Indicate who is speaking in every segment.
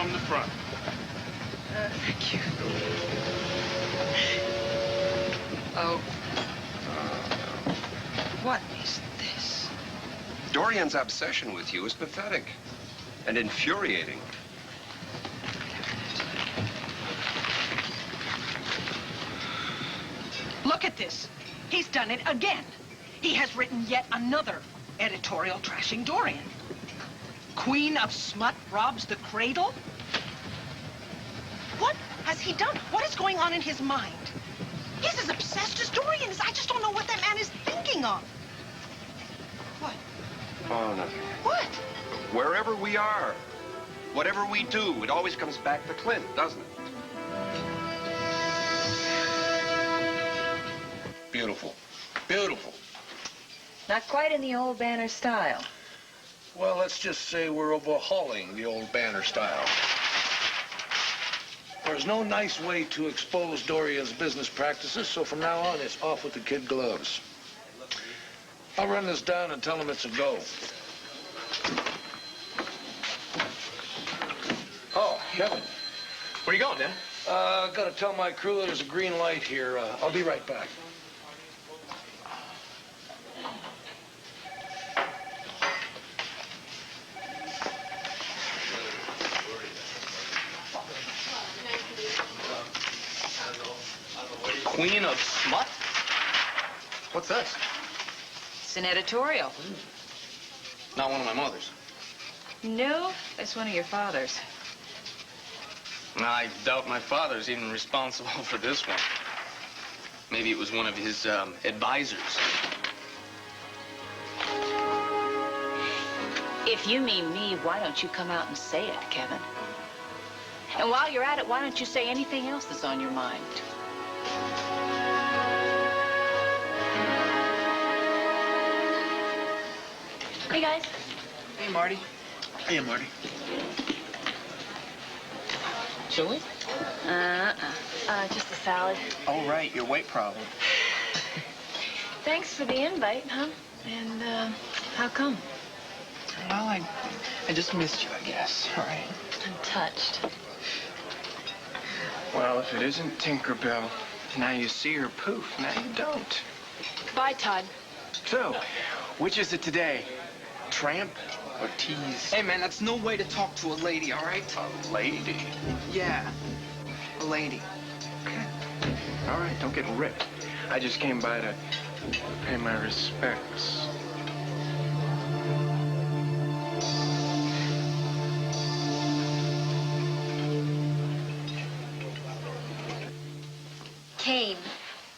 Speaker 1: from the front.
Speaker 2: Thank you. Oh. What is this?
Speaker 3: Dorian's obsession with you is pathetic and infuriating.
Speaker 2: Look at this. He's done it again. He has written yet another editorial trashing Dorian. Queen of Smut robs the cradle? What has he done? What is going on in his mind? He's as obsessed as Dorian is. I just don't know what that man is thinking of. What?
Speaker 3: Oh, nothing.
Speaker 2: What?
Speaker 3: Wherever we are, whatever we do, it always comes back to Clint, doesn't it? Beautiful. Beautiful.
Speaker 4: Not quite in the old Banner style.
Speaker 1: Well, let's just say we're overhauling the old Banner style. There's no nice way to expose Dorian's business practices, so from now on, it's off with the kid gloves. I'll run this down and tell him it's a go. Oh, Kevin.
Speaker 5: Where you going, Dan?
Speaker 1: Gotta tell my crew there's a green light here. I'll be right back.
Speaker 5: Queen of Smut? What's this?
Speaker 4: It's an editorial.
Speaker 5: Not one of my mother's.
Speaker 4: No, it's one of your father's.
Speaker 5: I doubt my father's even responsible for this one. Maybe it was one of his advisors.
Speaker 4: If you mean me, why don't you come out and say it, Kevin? And while you're at it, why don't you say anything else that's on your mind?
Speaker 6: Hey, guys.
Speaker 5: Hey, Marty. Hey, Marty.
Speaker 4: Chili?
Speaker 6: Just a salad.
Speaker 5: Oh, right, your weight problem.
Speaker 6: Thanks for the invite, huh?
Speaker 4: And, how come?
Speaker 5: Well, I just missed you, I guess. All right.
Speaker 6: I'm touched.
Speaker 5: Well, if it isn't Tinkerbell, now you see her, poof, now you don't.
Speaker 6: Bye, Todd.
Speaker 5: So, which is it today? Tramp or tease?
Speaker 7: Hey, man, that's no way to talk to a lady, all right?
Speaker 5: A lady?
Speaker 7: Yeah, a lady.
Speaker 5: Okay. All right, don't get ripped. I just came by to pay my respects.
Speaker 8: Kane,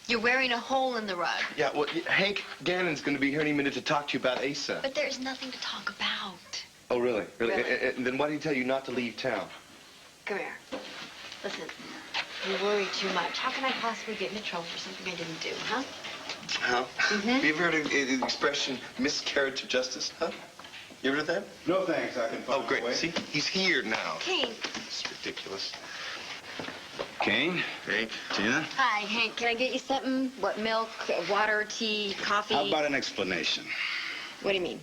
Speaker 8: you're wearing a hole in the rug.
Speaker 9: Yeah, well, Hank Gannon's going to be here any minute to talk to you about Asa.
Speaker 8: But there's nothing to talk about.
Speaker 9: Oh, really? Really?
Speaker 8: Really.
Speaker 9: And then why did he tell you not to leave town?
Speaker 8: Come here. Listen, you worry too much. How can I possibly get into trouble for something I didn't do, huh?
Speaker 9: Huh? Have you ever heard of the expression miscarriage of justice, huh? You ever heard that?
Speaker 10: No, thanks. I can find
Speaker 9: Oh, great.
Speaker 10: a way.
Speaker 9: See, he's here now.
Speaker 8: Kane.
Speaker 9: It's ridiculous.
Speaker 10: Kane?
Speaker 9: Hey,
Speaker 10: Tina?
Speaker 8: Hi, Hank. Can I get you something? What, milk, water, tea, coffee?
Speaker 10: How about an explanation?
Speaker 8: What do you mean?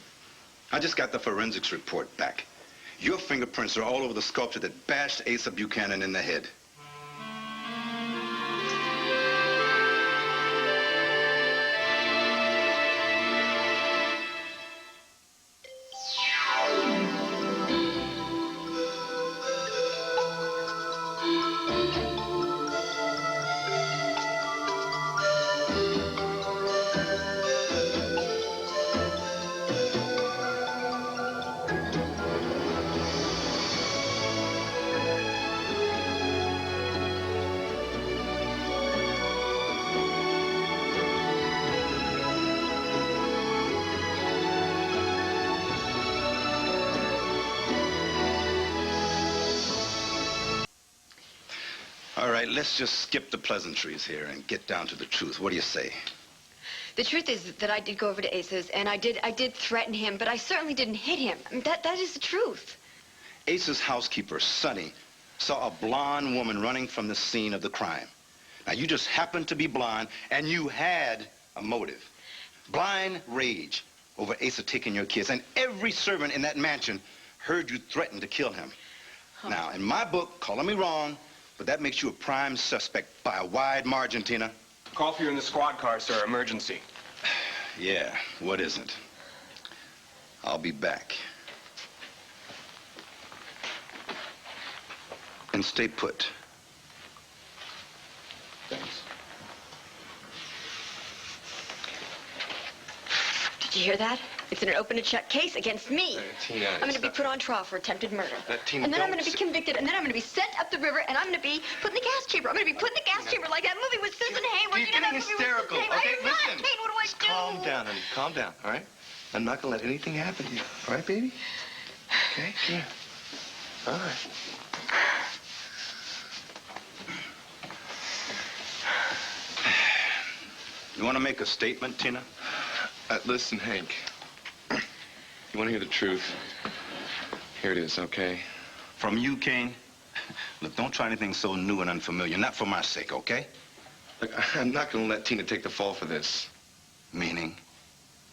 Speaker 10: I just got the forensics report back. Your fingerprints are all over the sculpture that bashed Asa Buchanan in the head. All right, let's just skip the pleasantries here and get down to the truth. What do you say?
Speaker 8: The truth is that I did go over to Asa's, and I did threaten him, but I certainly didn't hit him. I mean, that is the truth.
Speaker 10: Asa's housekeeper, Sonny, saw a blonde woman running from the scene of the crime. Now, you just happened to be blonde, and you had a motive. Blind rage over Asa taking your kids, and every servant in that mansion heard you threaten to kill him. Now, in my book, calling me wrong, but that makes you a prime suspect by a wide margin, Tina.
Speaker 3: Call for you in the squad car, sir. Emergency.
Speaker 10: Yeah, what isn't? I'll be back. And stay put.
Speaker 3: Thanks.
Speaker 8: Did you hear that? It's an open and shut case against me.
Speaker 3: Tina,
Speaker 8: I'm going to be put on trial for attempted murder.
Speaker 3: Tina,
Speaker 8: and then I'm
Speaker 3: don't
Speaker 8: going to be convicted, and then I'm going to be sent up the river, and I'm going to be put in the gas chamber. I'm going to be put in the gas chamber like that movie with Susan Hayward.
Speaker 9: You're
Speaker 8: You know that
Speaker 9: getting
Speaker 8: movie
Speaker 9: hysterical.
Speaker 8: with Susan Hayward?
Speaker 9: Okay,
Speaker 8: I'm not,
Speaker 9: listen.
Speaker 8: Kate, what do I
Speaker 9: Just
Speaker 8: do?
Speaker 9: calm down, honey. Calm down, all right? I'm not gonna let anything happen to you. All right, baby? Okay? Here. All right.
Speaker 10: You want to make a statement, Tina?
Speaker 9: Listen, Hank. You want to hear the truth? Here it is, okay?
Speaker 10: From you, Kane? Look, don't try anything so new and unfamiliar. Not for my sake, okay?
Speaker 9: Look, I'm not gonna let Tina take the fall for this.
Speaker 10: Meaning?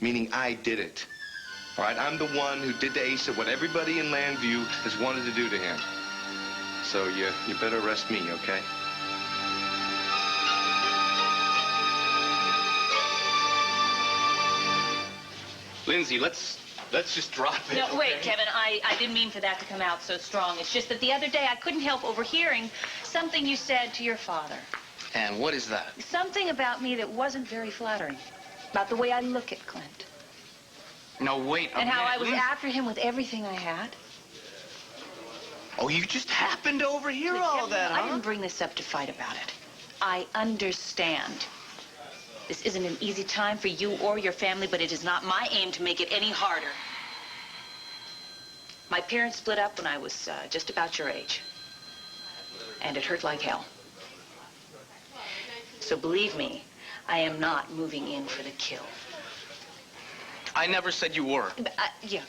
Speaker 9: Meaning I did it. All right? I'm the one who did to Asa what everybody in Landview has wanted to do to him. So you better arrest me, okay?
Speaker 5: Lindsay, let's just drop it.
Speaker 4: No, wait,
Speaker 5: okay?
Speaker 4: Kevin, I didn't mean for that to come out so strong. It's just that the other day I couldn't help overhearing something you said to your father.
Speaker 5: And what is that?
Speaker 4: Something about me that wasn't very flattering. About the way I look at Clint.
Speaker 5: No, wait a
Speaker 4: And how
Speaker 5: minute,
Speaker 4: I was
Speaker 5: Lindsay.
Speaker 4: after him with everything I had.
Speaker 5: Oh, you just happened to overhear all
Speaker 4: Kevin,
Speaker 5: that,
Speaker 4: I
Speaker 5: huh?
Speaker 4: didn't bring this up to fight about it. I understand. This isn't an easy time for you or your family, but it is not my aim to make it any harder. My parents split up when I was just about your age. And it hurt like hell. So believe me, I am not moving in for the kill.
Speaker 5: I never said you were.
Speaker 4: Yeah.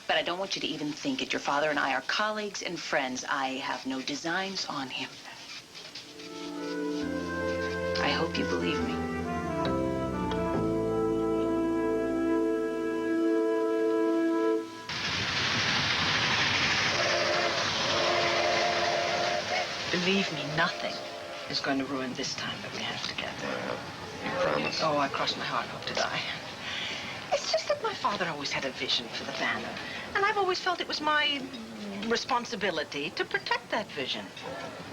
Speaker 4: But I don't want you to even think it. Your father and I are colleagues and friends. I have no designs on him. I hope you believe me.
Speaker 2: Believe me, nothing is going to ruin this time that we have together.
Speaker 9: You promise?
Speaker 2: Oh, I crossed my heart hope to die. It's just that my father always had a vision for the banner, and I've always felt it was my responsibility to protect that vision.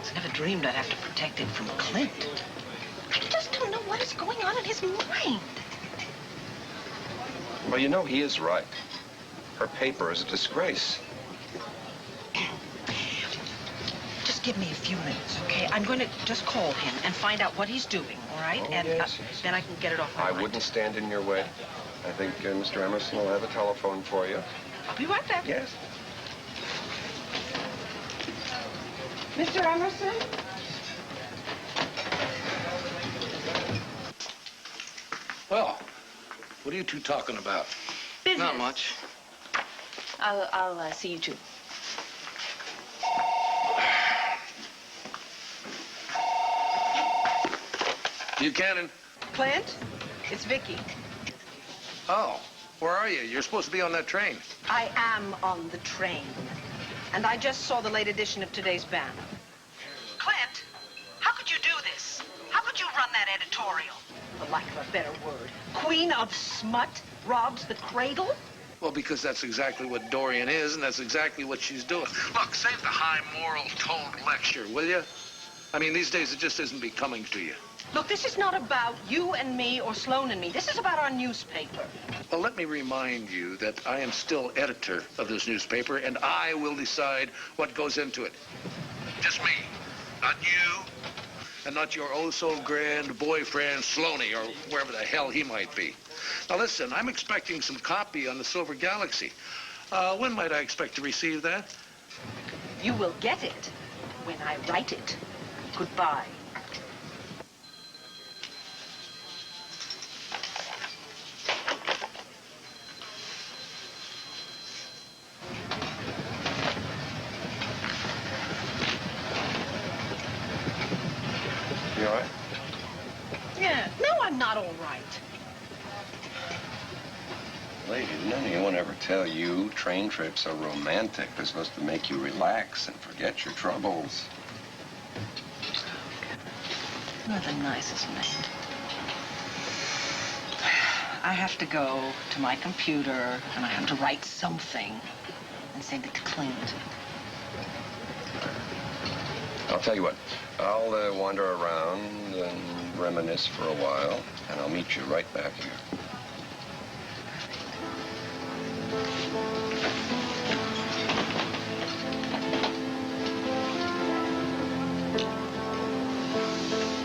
Speaker 2: I never dreamed I'd have to protect it from Clint. I just don't know what is going on in his mind.
Speaker 3: Well, you know, he is right. Her paper is a disgrace.
Speaker 2: Just give me a few minutes, okay? I'm going to just call him and find out what he's doing, all right?
Speaker 3: Oh,
Speaker 2: and
Speaker 3: yes.
Speaker 2: then I can get it off my
Speaker 3: I
Speaker 2: mind.
Speaker 3: wouldn't stand in your way. I think Mr. Emerson will have a telephone for you.
Speaker 2: I'll be right back.
Speaker 3: Yes.
Speaker 2: Mr. Emerson?
Speaker 1: Well, what are you two talking about?
Speaker 4: Business.
Speaker 5: Not much.
Speaker 4: I'll see you too.
Speaker 1: Buchanan?
Speaker 2: Clint? It's Vicky.
Speaker 1: Oh, where are you? You're supposed to be on that train.
Speaker 2: I am on the train. And I just saw the late edition of today's banner. Clint, how could you do this? How could you run that editorial? For lack of a better word. Queen of Smut robs the cradle?
Speaker 1: Well, because that's exactly what Dorian is, and that's exactly what she's doing. Look, save the high moral toned lecture, will you? I mean, these days it just isn't becoming to you.
Speaker 2: Look, this is not about you and me or Sloan and me. This is about our newspaper.
Speaker 1: Well, let me remind you that I am still editor of this newspaper, and I will decide what goes into it. Just me, not you, and not your oh-so-grand boyfriend, Sloaney, or wherever the hell he might be. Now, listen, I'm expecting some copy on the Silver Galaxy. When might I expect to receive that?
Speaker 2: You will get it when I write it. Goodbye.
Speaker 3: You all right?
Speaker 2: Yeah. No, I'm not all right.
Speaker 3: Lady, didn't anyone ever tell you train trips are romantic? They're supposed to make you relax and forget your troubles.
Speaker 2: You're the nicest man. I have to go to my computer, and I have to write something and send it to Clint.
Speaker 3: I'll tell you what. I'll wander around and reminisce for a while, and I'll meet you right back here.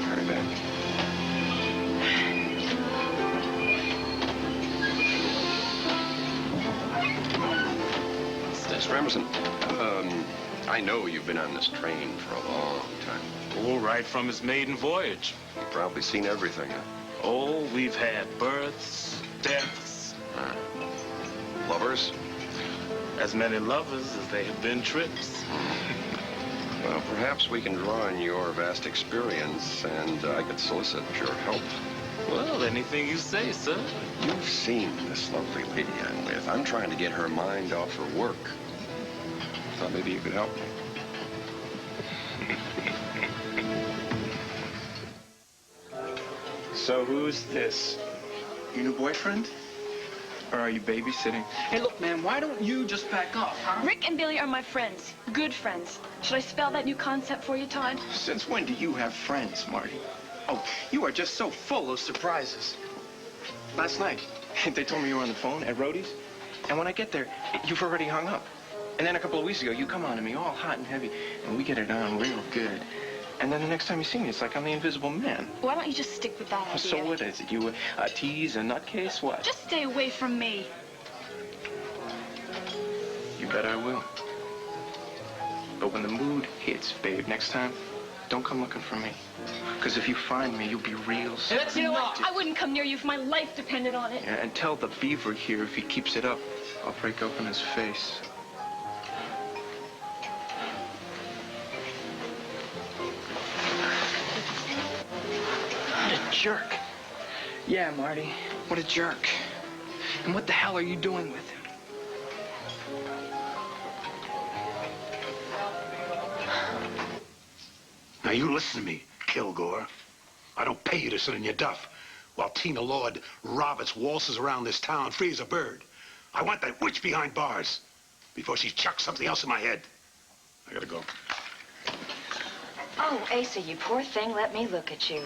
Speaker 3: Hurry back. Mr. Emerson, I know you've been on this train for a long time.
Speaker 11: Oh, right from its maiden voyage.
Speaker 3: You've probably seen everything.
Speaker 11: Oh, we've had births, deaths.
Speaker 3: Lovers?
Speaker 11: As many lovers as there have been trips.
Speaker 3: Well, perhaps we can draw on your vast experience, and I could solicit your help.
Speaker 11: Well, anything you say, sir.
Speaker 3: You've seen this lovely lady I'm with. I'm trying to get her mind off her work. Thought maybe you could help me.
Speaker 12: So who's this? Your new boyfriend? Or are you babysitting?
Speaker 7: Hey, look, man, why don't you just back up, huh?
Speaker 6: Rick and Billy are my friends. Good friends. Should I spell that new concept for you, Todd?
Speaker 12: Since when do you have friends, Marty? Oh, you are just so full of surprises. Last night, they told me you were on the phone at Rhodey's. And when I get there, you've already hung up. And then a couple of weeks ago, you come on to me all hot and heavy, and we get it on real good. And then the next time you see me, it's like I'm the invisible man.
Speaker 6: Why don't you just stick with that idea?
Speaker 12: So what is it? You a tease, a nutcase, what?
Speaker 6: Just stay away from me.
Speaker 12: You bet I will. But when the mood hits, babe, next time, don't come looking for me. Because if you find me, you'll be real sad.
Speaker 6: You know what? I wouldn't come near you if my life depended on it.
Speaker 12: Yeah, and tell the beaver here if he keeps it up, I'll break open his face. What a jerk. Yeah, Marty, what a jerk. And what the hell are you doing with him?
Speaker 13: Now, you listen to me, Kilgore. I don't pay you to sit in your duff while Tina Lord Roberts waltzes around this town free as a bird. I want that witch behind bars before she chucks something else in my head. I gotta go.
Speaker 4: Oh, Asa, you poor thing, let me look at you.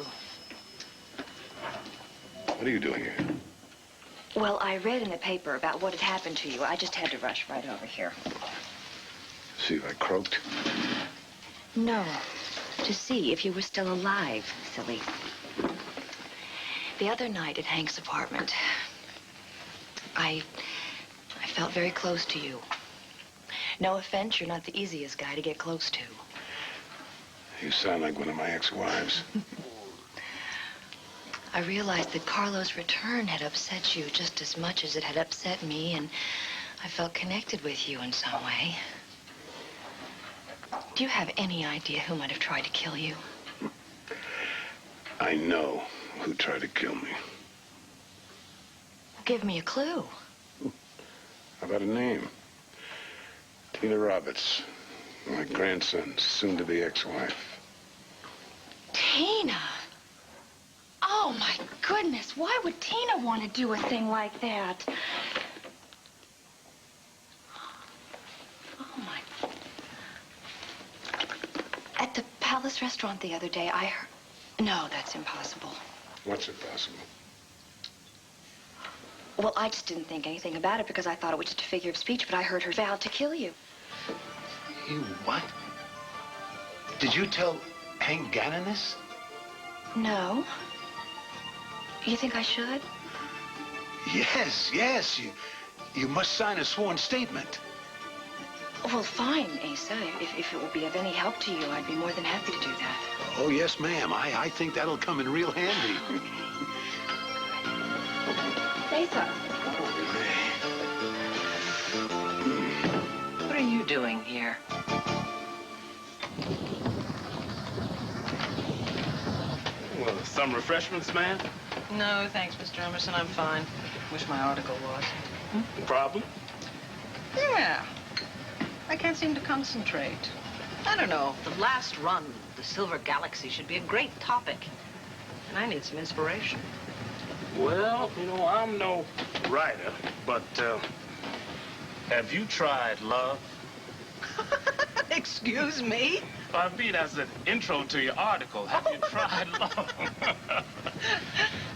Speaker 13: What are you doing here?
Speaker 4: Well, I read in the paper about what had happened to you. I just had to rush right over here.
Speaker 13: See if I croaked.
Speaker 4: No, to see if you were still alive, silly. The other night at Hank's apartment, I felt very close to you. No offense, you're not the easiest guy to get close to.
Speaker 13: You sound like one of my ex-wives.
Speaker 4: I realized that Carlo's return had upset you just as much as it had upset me, and I felt connected with you in some way. Do you have any idea who might have tried to kill you?
Speaker 13: I know who tried to kill me.
Speaker 4: Give me a clue.
Speaker 13: How about a name? Tina Roberts, my grandson's soon-to-be ex-wife.
Speaker 6: Tina! Oh, my goodness. Why would Tina want to do a thing like that?
Speaker 4: Oh, my. At the Palace restaurant the other day, I heard... No, that's impossible.
Speaker 13: What's impossible?
Speaker 4: Well, I just didn't think anything about it because I thought it was just a figure of speech, but I heard her vow to kill you.
Speaker 13: You what? Did you tell Hank Gannon this?
Speaker 4: No. You think I should?
Speaker 13: Yes, yes. You must sign a sworn statement.
Speaker 4: Well, fine, Asa. If it would be of any help to you, I'd be more than happy to do that.
Speaker 13: Oh, yes, ma'am. I think that'll come in real handy.
Speaker 2: Asa. What are you doing here?
Speaker 11: Well, some refreshments, ma'am?
Speaker 2: No, thanks, Mr. Emerson. I'm fine. Wish my article was.
Speaker 13: Problem?
Speaker 2: Yeah. I can't seem to concentrate. I don't know. The last run, the Silver Galaxy, should be a great topic. And I need some inspiration.
Speaker 13: Well, you know, I'm no writer, but have you tried love?
Speaker 2: Excuse me?
Speaker 13: I mean, as an intro to your article, have you tried love?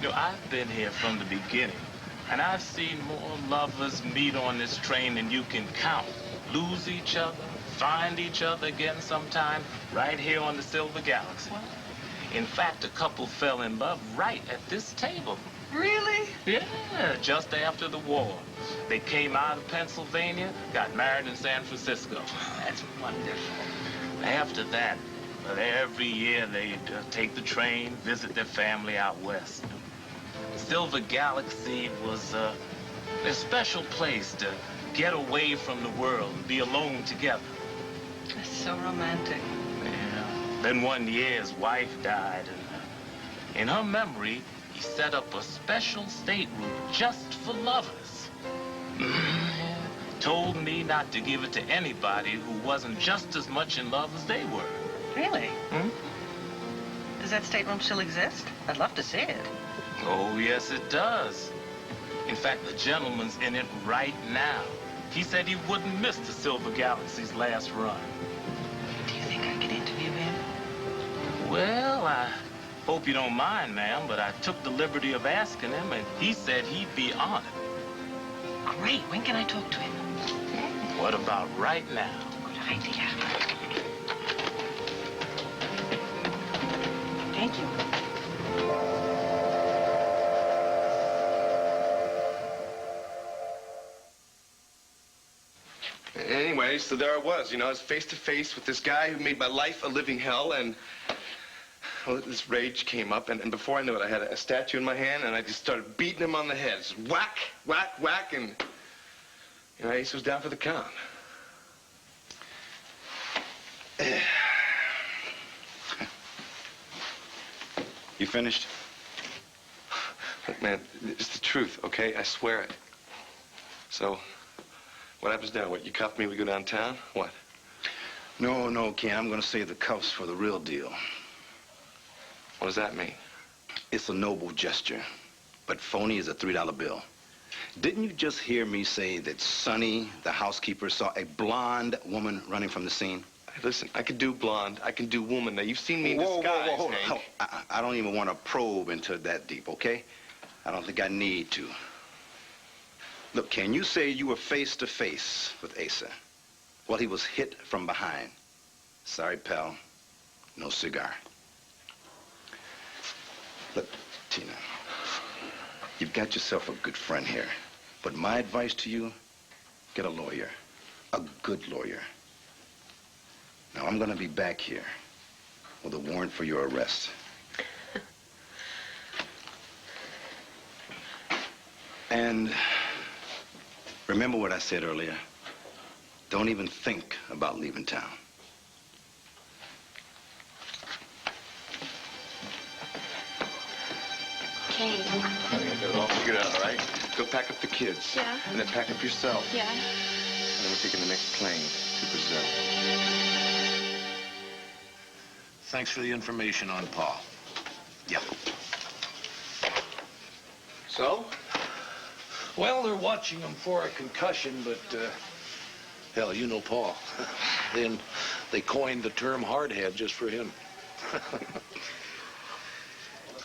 Speaker 13: You know, I've been here from the beginning, and I've seen more lovers meet on this train than you can count. Lose each other, find each other again sometime, right here on the Silver Galaxy. What? In fact, a couple fell in love right at this table.
Speaker 2: Really?
Speaker 13: Yeah, just after the war. They came out of Pennsylvania, got married in San Francisco.
Speaker 2: That's wonderful.
Speaker 13: After that, but every year they'd take the train, visit their family out west. The Silver Galaxy was a special place to get away from the world and be alone together.
Speaker 2: That's so romantic.
Speaker 13: Yeah. Then one year his wife died, and in her memory, he set up a special stateroom just for lovers. Told me not to give it to anybody who wasn't just as much in love as they were.
Speaker 2: Really? Does that stateroom still exist? I'd love to see it.
Speaker 13: Oh, yes, it does. In fact, the gentleman's in it right now. He said he wouldn't miss the Silver Galaxy's last run.
Speaker 2: Do you think I can interview him?
Speaker 13: Well, I hope you don't mind, ma'am, but I took the liberty of asking him, and he said he'd be honored.
Speaker 2: Great. When can I talk to him?
Speaker 13: What about right now?
Speaker 2: Good idea. Thank you.
Speaker 9: Anyway, so there I was, you know, I was face to face with this guy who made my life a living hell, and well, this rage came up, and before I knew it, I had a statue in my hand, and I just started beating him on the head. Just whack, whack, whack, and, you know, Ace was down for the count.
Speaker 10: You finished?
Speaker 9: Look, man, it's the truth, okay? I swear it. So, what happens now? What, you cuff me, we go downtown? What?
Speaker 10: No, Ken. I'm going to save the cuffs for the real deal.
Speaker 9: What does that mean?
Speaker 10: It's a noble gesture, but phony as a $3 bill. Didn't you just hear me say that Sonny, the housekeeper, saw a blonde woman running from the scene?
Speaker 9: Hey, listen, I can do blonde, I can do woman. Now, you've seen me in disguise,
Speaker 10: hold
Speaker 9: Hank.
Speaker 10: on. I don't even want to probe into that deep, okay? I don't think I need to. Look, Ken, you say you were face to face with Asa. Well, he was hit from behind. Sorry, pal. No cigar. Look, Tina, you've got yourself a good friend here. But my advice to you, get a lawyer. A good lawyer. Now, I'm going to be back here with a warrant for your arrest. And remember what I said earlier. Don't even think about leaving town.
Speaker 8: Kane.
Speaker 9: Get it all figured out, all right? Go pack up the kids.
Speaker 8: Yeah.
Speaker 9: And then pack up yourself.
Speaker 8: Yeah.
Speaker 9: And then we're taking the next plane to Brazil.
Speaker 1: Thanks for the information on Paul.
Speaker 10: Yeah.
Speaker 1: So? Well, they're watching him for a concussion, but, hell, you know Paul. Then they coined the term hardhead just for him.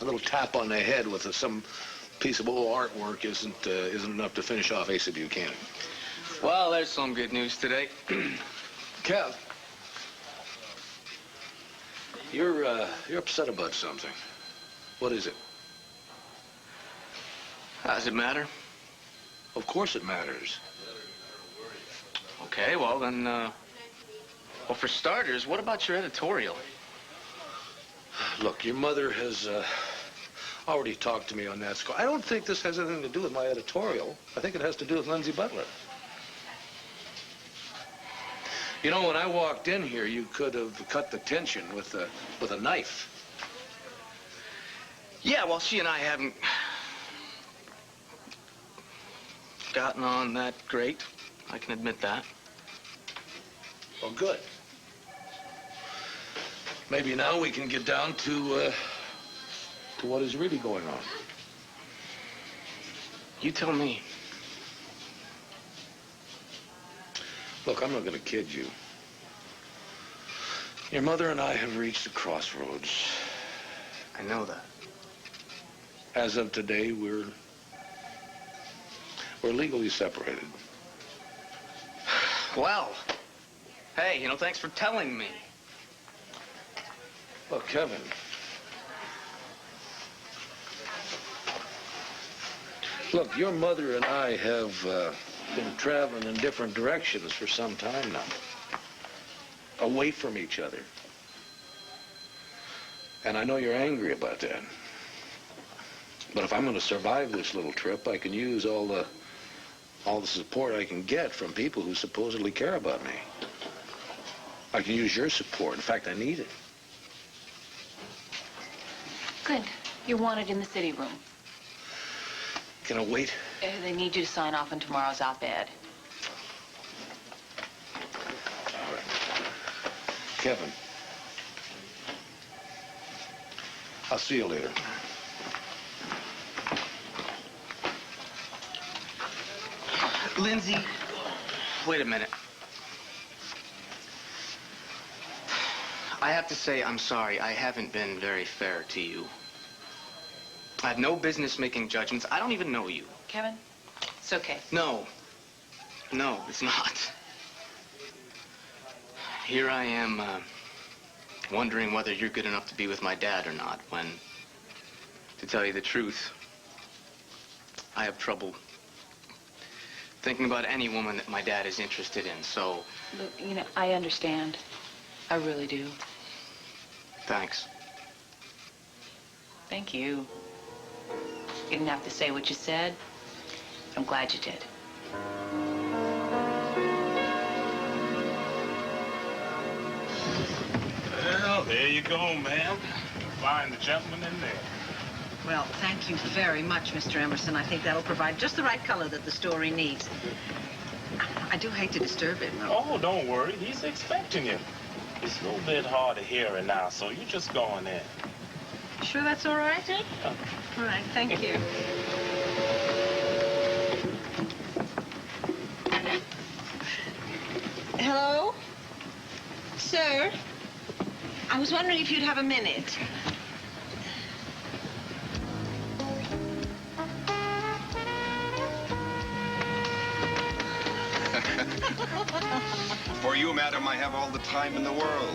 Speaker 1: A little tap on the head with some piece of old artwork isn't enough to finish off Asa Buchanan.
Speaker 5: Well, there's some good news today.
Speaker 1: Kev, you're upset about something. What is it?
Speaker 5: How does it matter?
Speaker 1: Of course it matters.
Speaker 5: Okay, well then, well, for starters, what about your editorial?
Speaker 1: Look, your mother has already talked to me on that score. I don't think this has anything to do with my editorial. I think it has to do with Lindsay Butler. You know, when I walked in here, you could have cut the tension with a knife.
Speaker 5: Yeah, well, she and I haven't gotten on that great. I can admit that.
Speaker 1: Well, good. Maybe now we can get down to what is really going on.
Speaker 5: You tell me.
Speaker 1: Look, I'm not going to kid you. Your mother and I have reached a crossroads.
Speaker 5: I know that.
Speaker 1: As of today, we're legally separated.
Speaker 5: Well, hey, thanks for telling me.
Speaker 1: Look, Kevin. Look, your mother and I have been traveling in different directions for some time now. Away from each other. And I know you're angry about that. But if I'm going to survive this little trip, I can use all the support I can get from people who supposedly care about me. I can use your support. In fact, I need it.
Speaker 14: Clint, you're wanted in the city room.
Speaker 1: Can I wait?
Speaker 14: They need you to sign off in tomorrow's op-ed.
Speaker 1: All right. Kevin. I'll see you later.
Speaker 5: Lindsay, wait a minute. I have to say I'm sorry. I haven't been very fair to you. I have no business making judgments. I don't even know you.
Speaker 14: Kevin, it's okay.
Speaker 5: No. No, it's not. Here I am, wondering whether you're good enough to be with my dad or not, when, to tell you the truth, I have trouble thinking about any woman that my dad is interested in, so...
Speaker 14: Look, I understand. I really do.
Speaker 5: Thanks.
Speaker 14: Thank you. You didn't have to say what you said. I'm glad you did.
Speaker 11: Well, there you go, ma'am. Find the gentleman in there.
Speaker 2: Well, thank you very much, Mr. Emerson. I think that'll provide just the right color that the story needs. I do hate to disturb him.
Speaker 11: Oh, don't worry. He's expecting you. It's a little bit hard of hearing now, so you just go on in.
Speaker 2: Sure that's all right? All right, thank you. Hello? Sir? I was wondering if you'd have a minute.
Speaker 3: For you, madam, I have all the time in the world.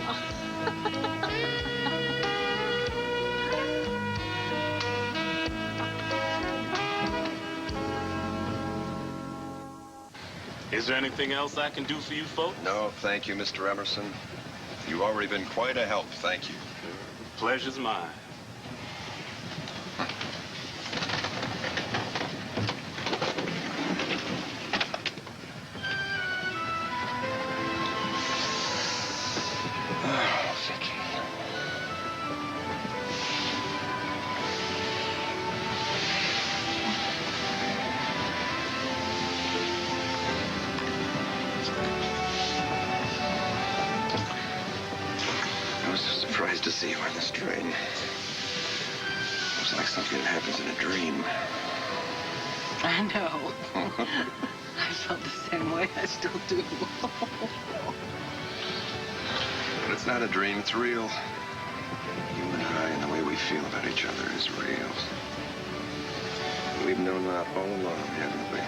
Speaker 11: Is there anything else I can do for you folks?
Speaker 3: No, thank you, Mr. Emerson. You've already been quite a help, thank you.
Speaker 11: Pleasure's mine.
Speaker 3: I was so surprised to see you on this train. It was like something that happens in a dream.
Speaker 2: I know. I felt the same way. I still do.
Speaker 3: But it's not a dream, it's real. You and I and the way we feel about each other is real. We've known that all along, haven't we?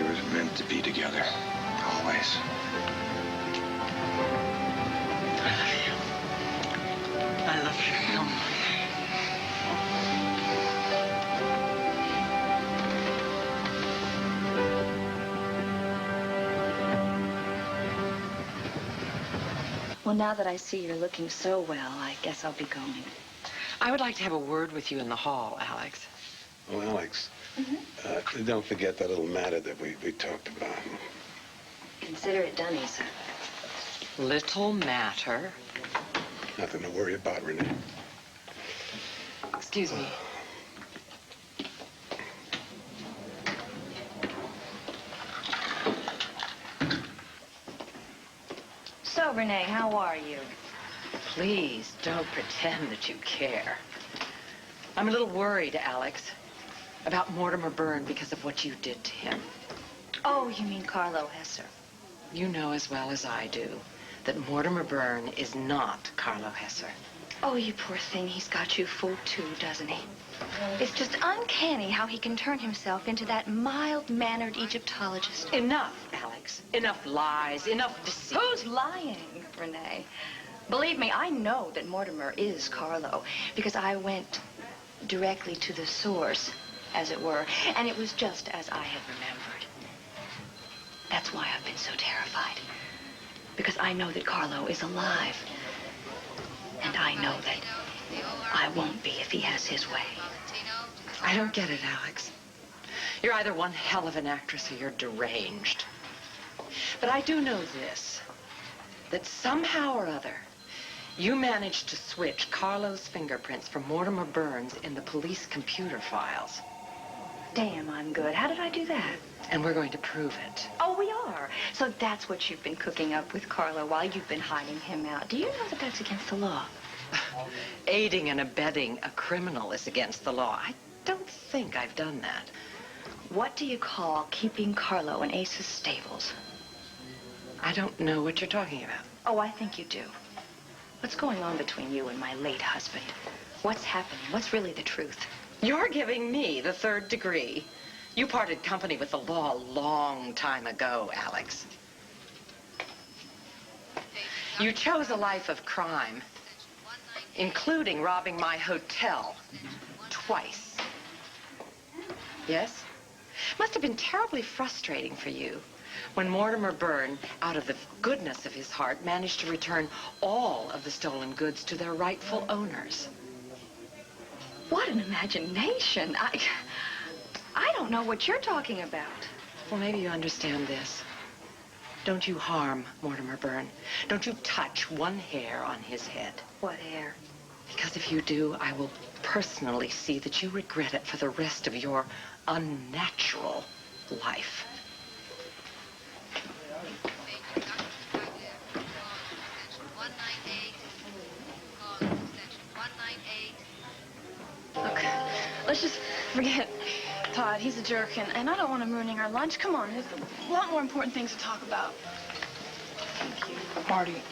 Speaker 3: We were meant to be together. Always.
Speaker 2: I love you so much.
Speaker 4: Well, now that I see you're looking so well, I guess I'll be going.
Speaker 2: I would like to have a word with you in the hall, Alex.
Speaker 13: Oh, Alex, don't forget that little matter that we talked about.
Speaker 4: Consider it done, Asa.
Speaker 2: Little matter.
Speaker 13: Nothing to worry about, Renee.
Speaker 2: Excuse me.
Speaker 4: Renee, how are you?
Speaker 2: Please don't pretend that you care. I'm a little worried, Alex, about Mortimer Byrne because of what you did to him.
Speaker 4: Oh, you mean Carlo Hesser?
Speaker 2: You know as well as I do that Mortimer Byrne is not Carlo Hesser.
Speaker 4: Oh, you poor thing. He's got you fooled too, doesn't he? It's just uncanny how he can turn himself into that mild-mannered Egyptologist.
Speaker 2: Enough, Alex. Enough lies, enough deceit.
Speaker 4: Who's lying, Renee? Believe me, I know that Mortimer is Carlo because I went directly to the source, as it were, and it was just as I had remembered. That's why I've been so terrified. Because I know that Carlo is alive. And I know that I won't be if he has his way.
Speaker 2: I don't get it, Alex. You're either one hell of an actress or you're deranged. But I do know this, that somehow or other, you managed to switch Carlo's fingerprints from Mortimer Byrne's in the police computer files.
Speaker 4: Damn, I'm good. How did I do that?
Speaker 2: And we're going to prove it.
Speaker 4: Oh, we are. So that's what you've been cooking up with Carlo while you've been hiding him out. Do you know that that's against the law?
Speaker 2: Aiding and abetting a criminal is against the law. I don't think I've done that.
Speaker 4: What do you call keeping Carlo in Ace's stables?
Speaker 2: I don't know what you're talking about.
Speaker 4: Oh, I think you do. What's going on between you and my late husband? What's happening? What's really the truth?
Speaker 2: You're giving me the third degree. You parted company with the law a long time ago, Alex. You chose a life of crime, including robbing my hotel twice. Yes? Must have been terribly frustrating for you when Mortimer Byrne, out of the goodness of his heart, managed to return all of the stolen goods to their rightful owners.
Speaker 4: What an imagination. I don't know what you're talking about.
Speaker 2: Well, maybe you understand this. Don't you harm Mortimer Byrne. Don't you touch one hair on his head.
Speaker 4: What hair?
Speaker 2: Because if you do, I will personally see that you regret it for the rest of your unnatural life.
Speaker 6: Look, let's just forget Todd. He's a jerk, and I don't want him ruining our lunch. Come on, there's a lot more important things to talk about.
Speaker 12: Thank you. Marty,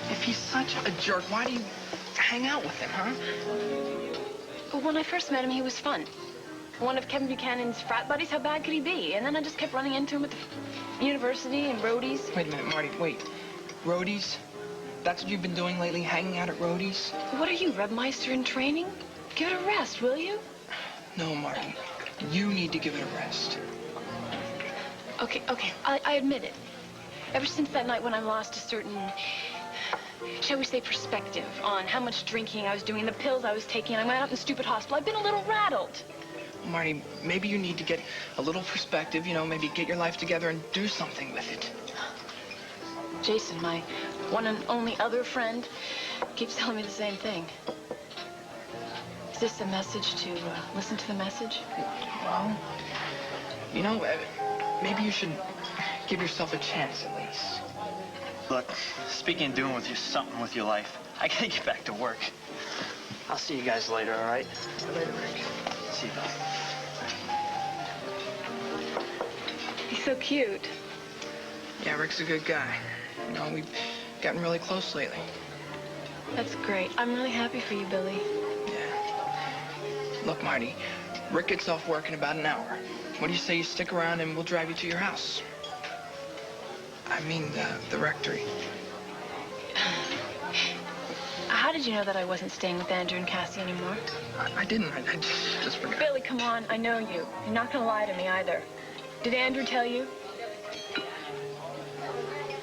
Speaker 12: if he's such a jerk, why do you hang out with him, huh?
Speaker 6: Well, when I first met him, he was fun. One of Kevin Buchanan's frat buddies, how bad could he be? And then I just kept running into him at the university and roadies.
Speaker 12: Wait a minute, Marty, wait. Roadies? That's what you've been doing lately, hanging out at roadies?
Speaker 6: What are you, Rebmeister in training? Give it a rest, will you?
Speaker 12: No, Marty. You need to give it a rest.
Speaker 6: Okay, I admit it. Ever since that night when I lost a certain, shall we say, perspective on how much drinking I was doing, the pills I was taking, I went out in the stupid hospital, I've been a little rattled.
Speaker 12: Marty, maybe you need to get a little perspective, you know, maybe get your life together and do something with it.
Speaker 6: Jason, my one and only other friend, keeps telling me the same thing. Is this a message to listen to the message?
Speaker 12: Well, you know, maybe you should give yourself a chance at least.
Speaker 15: Look, speaking of doing something with your life, I gotta get back to work. I'll see you guys later, all right?
Speaker 12: Later, Rick.
Speaker 15: See you, Bill.
Speaker 6: He's so cute.
Speaker 12: Yeah, Rick's a good guy. You know, we've gotten really close lately.
Speaker 6: That's great. I'm really happy for you, Billy.
Speaker 12: Look, Marty, Rick gets off work in about an hour. What do you say you stick around and we'll drive you to your house? I mean, the rectory.
Speaker 6: How did you know that I wasn't staying with Andrew and Cassie anymore?
Speaker 12: I didn't. I just forgot.
Speaker 6: Billy, come on. I know you. You're not going to lie to me either. Did Andrew tell you?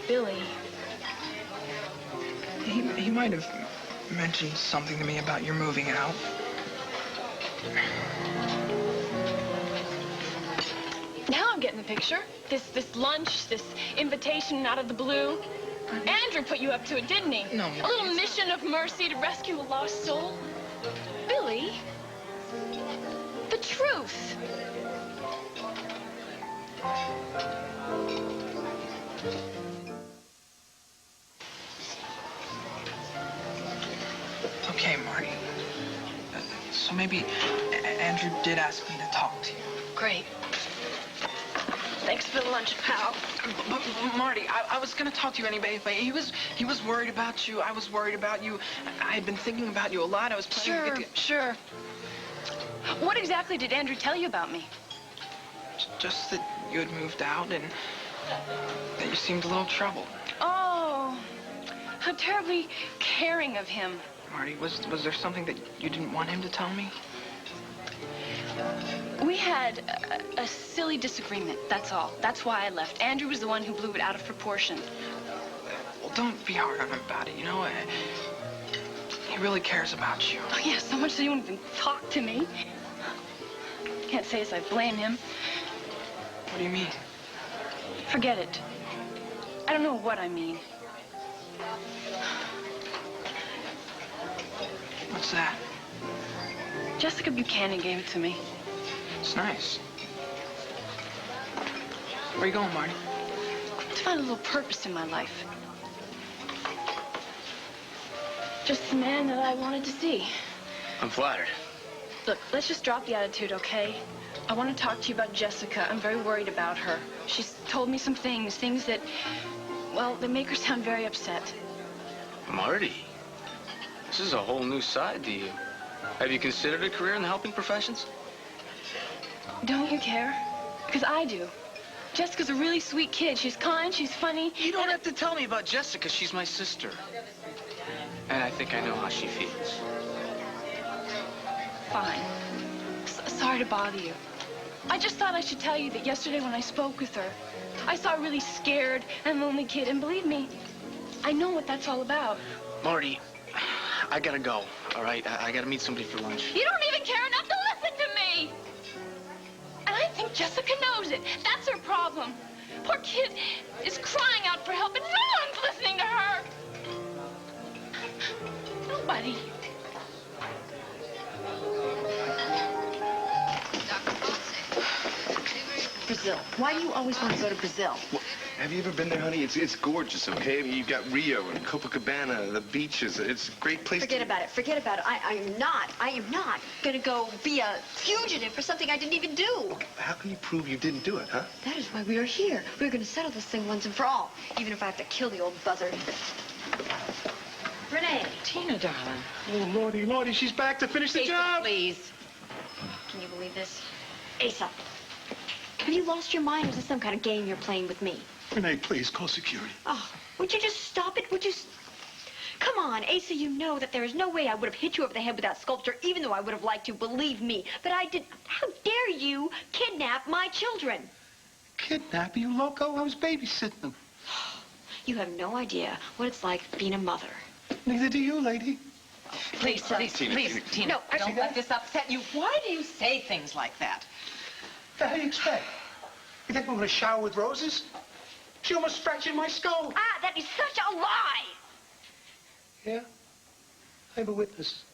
Speaker 6: Billy.
Speaker 12: He might have mentioned something to me about your moving out.
Speaker 6: Now I'm getting the picture. This lunch, this invitation out of the blue. Andrew put you up to it, didn't he?
Speaker 12: No,
Speaker 6: a little mission of mercy to rescue a lost soul. Billy, the truth.
Speaker 7: Okay, Marty. So maybe Andrew did ask me to talk to you.
Speaker 6: Great. Thanks for the lunch, pal.
Speaker 7: But Marty, I was gonna talk to you anyway. But he was worried about you. I was worried about you. I had been thinking about you a lot. I was planning to get to...
Speaker 6: Sure. What exactly did Andrew tell you about me?
Speaker 7: Just that you had moved out and that you seemed a little troubled.
Speaker 6: Oh, how terribly caring of him.
Speaker 7: Marty, was there something that you didn't want him to tell me?
Speaker 6: We had a silly disagreement, that's all. That's why I left. Andrew was the one who blew it out of proportion.
Speaker 7: Well, don't be hard on him about it, you know? He really cares about you.
Speaker 6: Oh, yeah, so much that he won't even talk to me. Can't say as I blame him.
Speaker 7: What do you mean?
Speaker 6: Forget it. I don't know what I mean.
Speaker 7: What's that?
Speaker 6: Jessica Buchanan gave it to me.
Speaker 7: It's nice. Where are you going, Marty?
Speaker 6: To find a little purpose in my life. Just the man that I wanted to see.
Speaker 5: I'm flattered.
Speaker 6: Look, let's just drop the attitude, okay? I want to talk to you about Jessica. I'm very worried about her. She's told me some things that, well, they make her sound very upset.
Speaker 5: Marty, this is a whole new side to you. Have you considered a career in the helping professions?
Speaker 6: Don't you care? Because I do. Jessica's a really sweet kid. She's kind, she's funny.
Speaker 5: You don't have to tell me about Jessica. She's my sister. And I think I know how she feels.
Speaker 6: Fine. Sorry to bother you. I just thought I should tell you that yesterday when I spoke with her, I saw a really scared and lonely kid, and believe me, I know what that's all about.
Speaker 5: Marty, I gotta go, all right? I gotta meet somebody for lunch.
Speaker 6: You don't even care enough to listen to me! And I think Jessica knows it. That's her problem. Poor kid is crying out for help, and no one's listening to her. Nobody.
Speaker 4: Brazil. Why do you always want to go to Brazil?
Speaker 9: Well, have you ever been there, honey? It's gorgeous, okay? I mean, you've got Rio and Copacabana, the beaches. It's a great place
Speaker 8: Forget about it. Forget about it. I am not going to go be a fugitive for something I didn't even do.
Speaker 9: How can you prove you didn't do it, huh?
Speaker 8: That is why we are here. We're going to settle this thing once and for all, even if I have to kill the old buzzard. Renee.
Speaker 2: Tina, darling.
Speaker 13: Oh, Lordy, she's back to finish the job.
Speaker 2: Please.
Speaker 8: Can you believe this? Asa, have you lost your mind? Or is this some kind of game you're playing with me?
Speaker 13: Renee, please, call security.
Speaker 8: Oh, would you just stop it? Would you... Come on, Asa, you know that there is no way I would have hit you over the head with that sculpture, even though I would have liked to, believe me. But I did... How dare you kidnap my children?
Speaker 13: Kidnap you, loco? I was babysitting them.
Speaker 8: You have no idea what it's like being a mother.
Speaker 13: Neither do you, lady.
Speaker 2: Please, Tina.
Speaker 8: No,
Speaker 2: Don't let this upset you. Why do you say things like that?
Speaker 13: How do you expect? You think I'm going to shower with roses? She almost fractured my skull.
Speaker 8: Ah, that is such a lie!
Speaker 13: Yeah? I have a witness.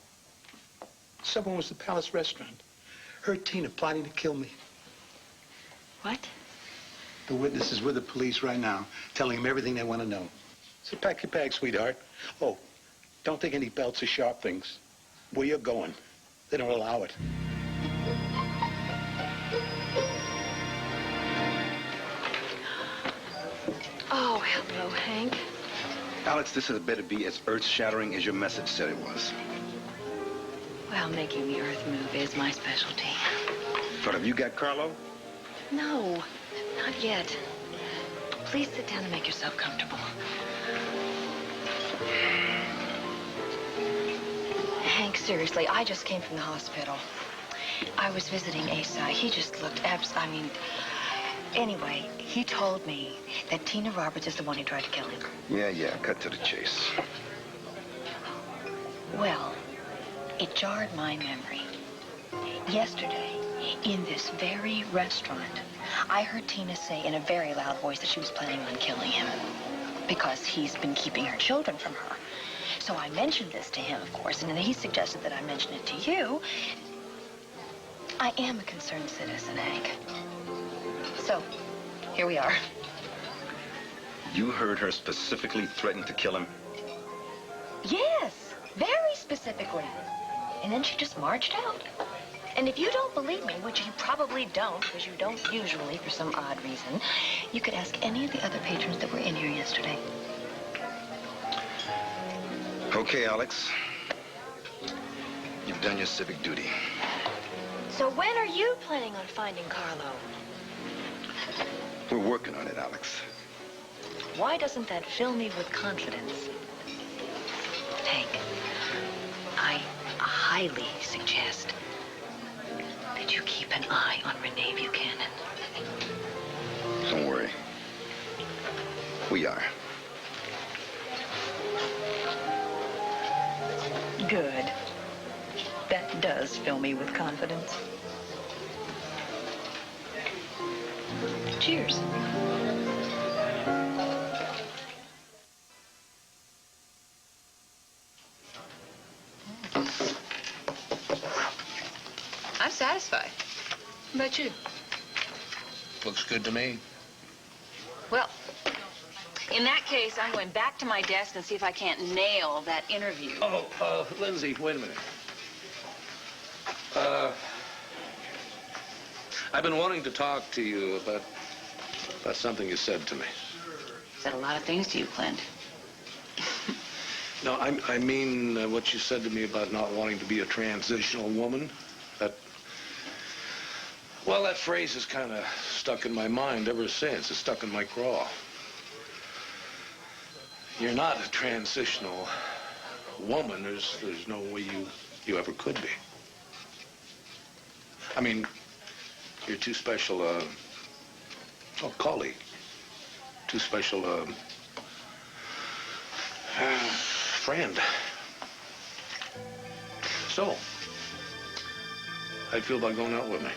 Speaker 13: Someone was at the Palace restaurant. Heard Tina plotting to kill me.
Speaker 8: What?
Speaker 13: The witness is with the police right now, telling them everything they want to know. So pack your bag, sweetheart. Oh, don't take any belts or sharp things. Where you're going, they don't allow it.
Speaker 8: Oh, hello, Hank.
Speaker 10: Alex, this had better be as earth-shattering as your message said it was.
Speaker 8: Well, making the earth move is my specialty.
Speaker 10: But have you got Carlo?
Speaker 8: No, not yet. Please sit down and make yourself comfortable. Hank, seriously, I just came from the hospital. I was visiting Asa. He just looked anyway, he told me that Tina Roberts is the one who tried to kill him.
Speaker 10: Yeah, cut to the chase.
Speaker 8: Well, it jarred my memory. Yesterday, in this very restaurant, I heard Tina say in a very loud voice that she was planning on killing him because he's been keeping her children from her. So I mentioned this to him, of course, and then he suggested that I mention it to you. I am a concerned citizen, Hank. So, here we are.
Speaker 10: You heard her specifically threaten to kill him?
Speaker 8: Yes, very specific. specifically. And then she just marched out. And if you don't believe me, which you probably don't, because you don't usually for some odd reason, you could ask any of the other patrons that were in here yesterday.
Speaker 10: Okay, Alex. You've done your civic duty.
Speaker 8: So when are you planning on finding Carlo?
Speaker 10: We're working on it, Alex.
Speaker 8: Why doesn't that fill me with confidence? Hank, I highly suggest that you keep an eye on Renee Buchanan.
Speaker 10: Don't worry. We are.
Speaker 8: Good. That does fill me with confidence. Cheers.
Speaker 14: I'm satisfied. How about you?
Speaker 1: Looks good to me.
Speaker 14: Well, in that case, I'm going back to my desk and see if I can't nail that interview.
Speaker 1: Oh, Lindsay, wait a minute. I've been wanting to talk to you about something you said to me.
Speaker 14: Said a lot of things to you, Clint.
Speaker 1: No, I mean what you said to me about not wanting to be a transitional woman. Well, that phrase is kind of stuck in my mind ever since. It's stuck in my craw. You're not a transitional woman. There's no way you ever could be. I mean, you're too special a colleague. Too special a friend. So, how do you feel about going out with me?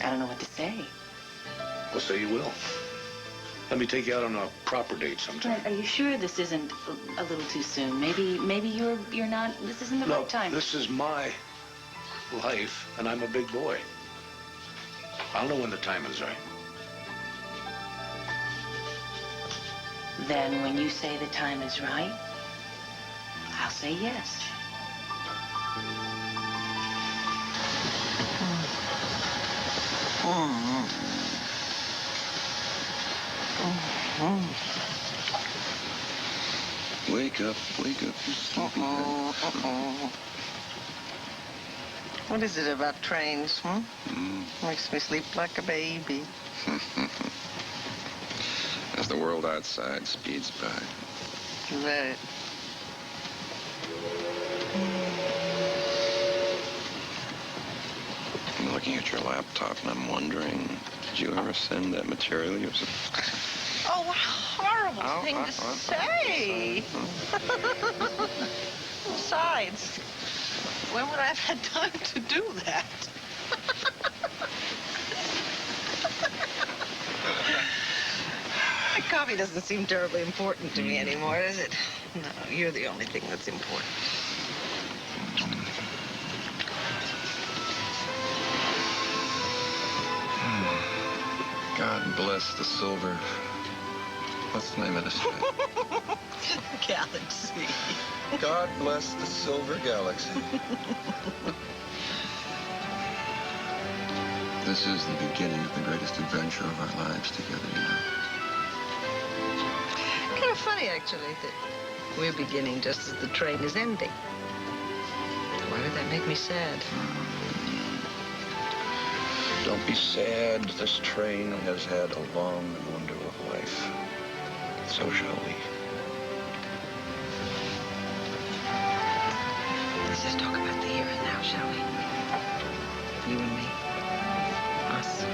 Speaker 14: I don't know what to say.
Speaker 1: Well, say you will. Let me take you out on a proper date sometime.
Speaker 14: Clint, are you sure this isn't a little too soon? Maybe you're not. This isn't the right time.
Speaker 1: This is my life, and I'm a big boy. I'll know when the time is right.
Speaker 14: Then when you say the time is right, I'll say yes.
Speaker 3: Wake up, you sleepy head.
Speaker 2: What is it about trains, Makes me sleep like a baby.
Speaker 3: As the world outside speeds by.
Speaker 2: Right.
Speaker 3: I'm looking at your laptop and I'm wondering, did you ever send that material you were supposed to?
Speaker 2: Oh, what a horrible thing to say. Besides, when would I have had time to do that? My coffee doesn't seem terribly important to me anymore, does it? No, you're the only thing that's important.
Speaker 3: God bless the silver. What's the name of this thing?
Speaker 2: Galaxy.
Speaker 3: God bless the silver galaxy. This is the beginning of the greatest adventure of our lives together, you know.
Speaker 2: Kind of funny, actually, that we're beginning just as the train is ending. Why did that make me sad?
Speaker 3: Don't be sad. This train has had a long and wonderful life. So shall we.
Speaker 2: Let's just talk about the here and now, shall we? You and me. Us.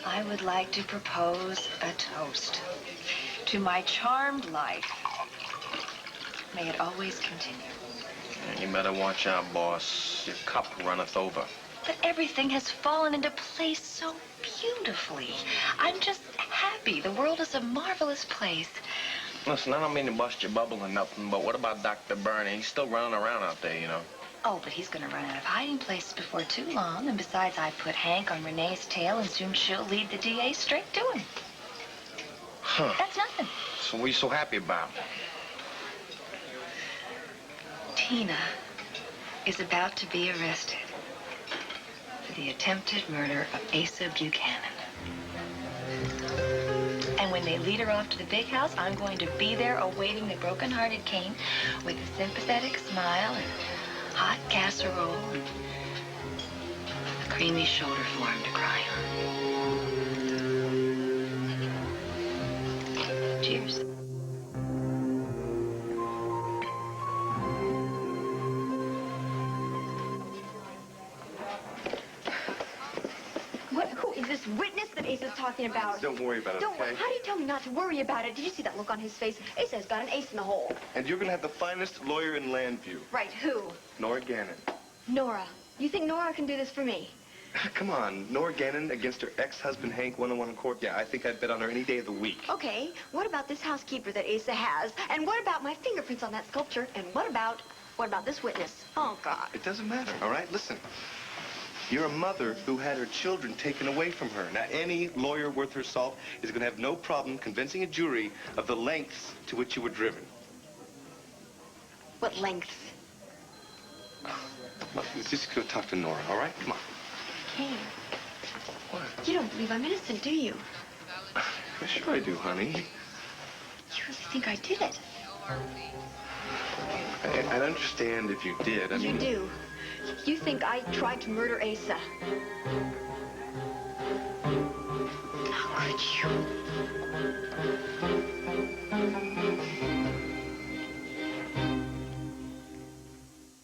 Speaker 8: I would like to propose a toast to my charmed life. May it always continue.
Speaker 12: You better watch out, boss. Your cup runneth over.
Speaker 8: But everything has fallen into place so beautifully. I'm just happy. The world is a marvelous place.
Speaker 12: Listen, I don't mean to bust your bubble or nothing, but what about Dr. Burney? He's still running around out there, you know.
Speaker 8: Oh, but he's gonna run out of hiding places before too long. And besides, I put Hank on Renee's tail, and soon she'll lead the DA straight to him.
Speaker 12: Huh.
Speaker 8: That's nothing.
Speaker 12: So what are you so happy about?
Speaker 8: Tina is about to be arrested for the attempted murder of Asa Buchanan. And when they lead her off to the big house, I'm going to be there awaiting the broken-hearted Kane with a sympathetic smile and hot casserole and a creamy shoulder for him to cry on. Cheers.
Speaker 16: Who is this witness that Ace is talking about?
Speaker 9: Don't worry about it,
Speaker 16: Don't.
Speaker 9: okay?
Speaker 16: How do you tell me not to worry about it? Did you see that look on his face? Ace has got an ace in the hole.
Speaker 9: And you're going to have the finest lawyer in Landview,
Speaker 16: Right, who?
Speaker 9: Nora Gannon.
Speaker 16: Nora. You think Nora can do this for me?
Speaker 9: Come on, Nora Gannon against her ex-husband Hank, one-on-one in court. Yeah, I think I'd bet on her any day of the week.
Speaker 16: Okay, what about this housekeeper that Asa has? And what about my fingerprints on that sculpture? And what about this witness? Oh, God.
Speaker 9: It doesn't matter, all right? Listen, you're a mother who had her children taken away from her. Now, any lawyer worth her salt is going to have no problem convincing a jury of the lengths to which you were driven.
Speaker 16: What length?
Speaker 9: Look, let's just go talk to Nora, all right? Come on.
Speaker 16: Kane.
Speaker 9: What?
Speaker 16: You don't believe I'm innocent, do you?
Speaker 9: Sure I do, honey.
Speaker 16: You really think I did it?
Speaker 9: I'd understand if you did. I mean...
Speaker 16: You do. You think I tried to murder Asa. How could you?